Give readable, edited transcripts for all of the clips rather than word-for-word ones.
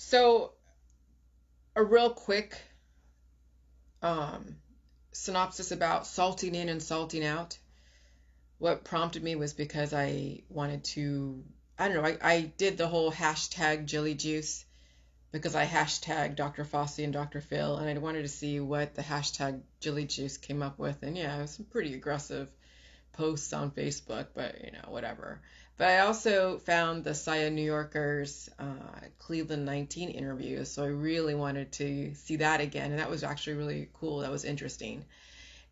So, a real quick um, synopsis about salting in and salting out. What prompted me was because I wanted to, I don't know, I did the whole hashtag jelly juice because I hashtagged Dr. Fossey and Dr. Phil, and I wanted to see what the hashtag jelly juice came up with. And yeah, it was some pretty aggressive posts on Facebook, but whatever. But I also found the Saya New Yorker's Cleveland 19 interview, so I really wanted to see that again, and that was actually really cool. That was interesting,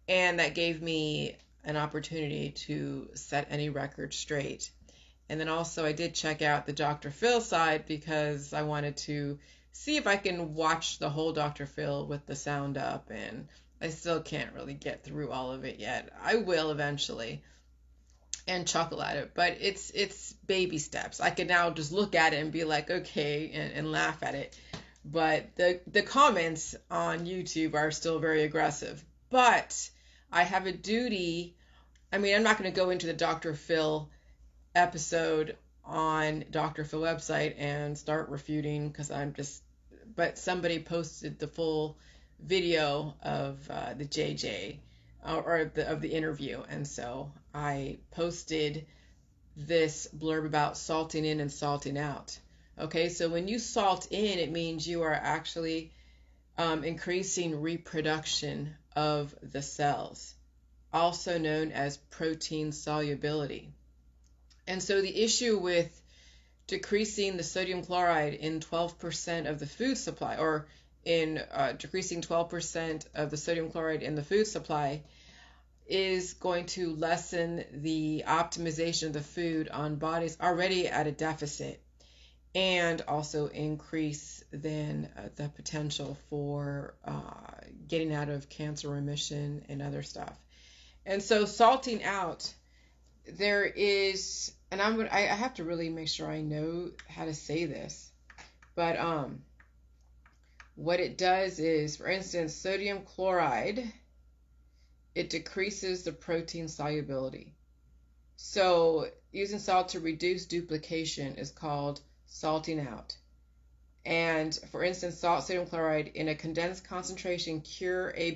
and that gave me an opportunity to set any record straight. And then also I did check out the Dr. Phil side because I wanted to see if I can watch the whole Dr. Phil with the sound up, and I still can't really get through all of it yet. I will eventually and chuckle at it, but it's baby steps. I can now just look at it and be like, okay, and laugh at it. But the comments on YouTube are still very aggressive. But I have a duty. I mean, I'm not going to go into the Dr. Phil episode on Dr. Phil website and start refuting because but somebody posted the full video of the JJ or of the interview, and so I posted this blurb about salting in and salting out. Okay, so when you salt in, it means you are actually increasing reproduction of the cells, also known as protein solubility. And so the issue with decreasing the sodium chloride in 12% of the food supply, or in decreasing 12% of the sodium chloride in the food supply, is going to lessen the optimization of the food on bodies already at a deficit, and also increase then the potential for getting out of cancer remission and other stuff. And so salting out, there is, and I have to really make sure I know how to say this, but what it does is, for instance, sodium chloride, it decreases the protein solubility. So using salt to reduce duplication is called salting out. And for instance, sodium chloride in a condensed concentration may cure a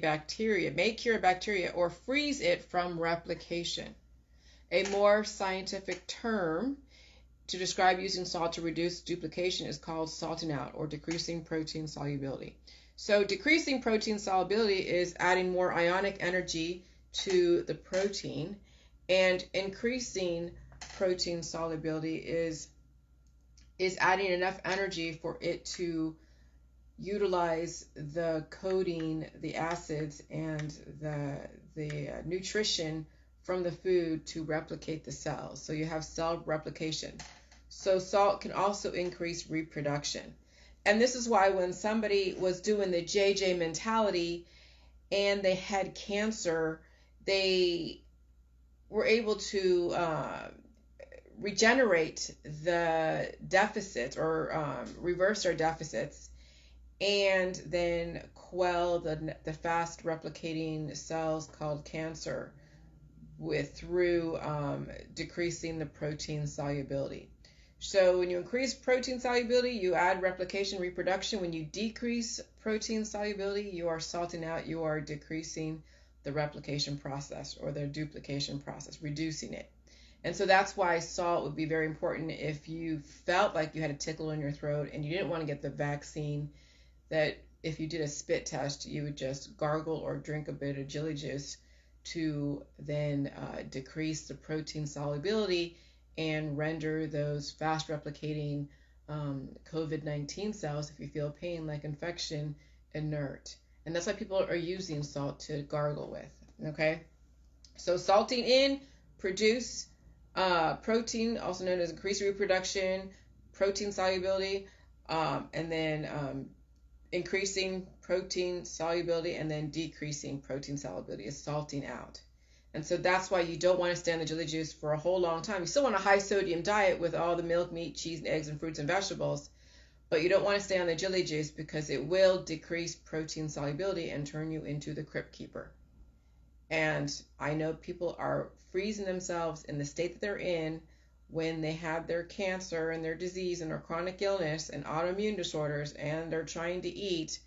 bacteria or freeze it from replication. A more scientific term to describe using salt to reduce duplication is called salting out, or decreasing protein solubility. So decreasing protein solubility is adding more ionic energy to the protein, and increasing protein solubility is adding enough energy for it to utilize the coating, the acids, and the nutrition from the food to replicate the cells. So you have cell replication. So salt can also increase reproduction. And this is why when somebody was doing the JJ mentality and they had cancer, they were able to regenerate the deficits, or reverse their deficits, and then quell the fast replicating cells called cancer through decreasing the protein solubility. So when you increase protein solubility, you add replication, reproduction. When you decrease protein solubility, you are salting out, you are decreasing the replication process or the duplication process, reducing it. And so that's why salt would be very important if you felt like you had a tickle in your throat and you didn't want to get the vaccine, that if you did a spit test, you would just gargle or drink a bit of jelly juice to then decrease the protein solubility and render those fast replicating COVID-19 cells, if you feel pain like infection, inert. And that's why people are using salt to gargle with. Okay, so salting in, produce protein, also known as increased reproduction, protein solubility, and then increasing protein solubility, and then decreasing protein solubility is salting out. And so that's why you don't want to stay on the jelly juice for a whole long time. You still want a high sodium diet with all the milk, meat, cheese, and eggs, and fruits and vegetables, but you don't want to stay on the jelly juice because it will decrease protein solubility and turn you into the crypt keeper. And I know people are freezing themselves in the state that they're in when they had their cancer and their disease and their chronic illness and autoimmune disorders, and they're trying to eat,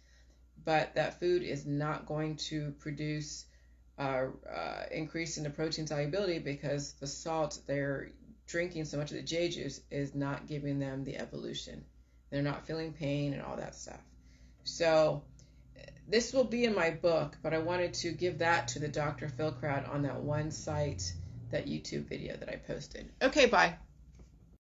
but that food is not going to produce increase in the protein solubility because the salt they're drinking so much of the J juice is not giving them the evolution. They're not feeling pain and all that stuff. So this will be in my book, but I wanted to give that to the Dr. Phil crowd on that one site, that YouTube video that I posted. Okay, bye.